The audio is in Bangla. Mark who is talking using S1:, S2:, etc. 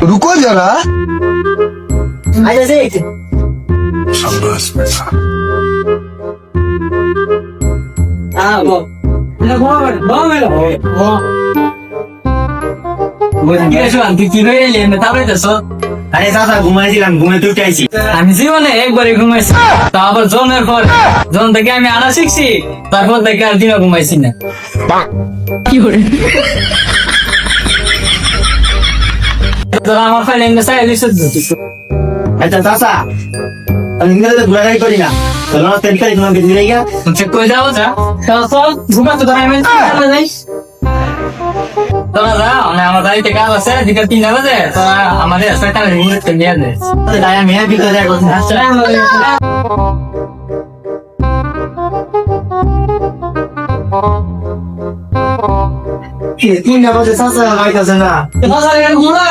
S1: रुको जरा।
S2: আচ্ছা সেই
S1: शाबाश बेटा।
S2: বল না বল বল কি হইলে তারপরে তো
S3: আরে দাদা ঘুমাইছিলাম, ঘুমে তুই আইছি।
S2: আমি জীবনে একবারই ঘুমাইছি, তা আবার জন্মের পর। যখন থেকে আমি আনা শিখছি তারপর থেকে আর দিনও ঘুমাইছি না। তোরা আমার ফাইলে এমনি চাই দিছিস
S3: আচ্ছা চাচা, আমি ইংরেজিতে ঘোরাঘুরি করি না, চলো না তেলকারি তোমাকে দিয়ে গিয়া।
S2: চেক করে যাও যা চল ঘুমাতে তোরা আমি যাইস তোরা যা আমার বাড়িতে কাজ আছে দিকে 3 বাজে তোরা আমাদের একটা রিমোট নিয়ে দে
S3: তাই আমি হ্যাঁ ভিতরে যাই। কি 3 বাজে চাচা আইতাছে না?
S2: ঘুমা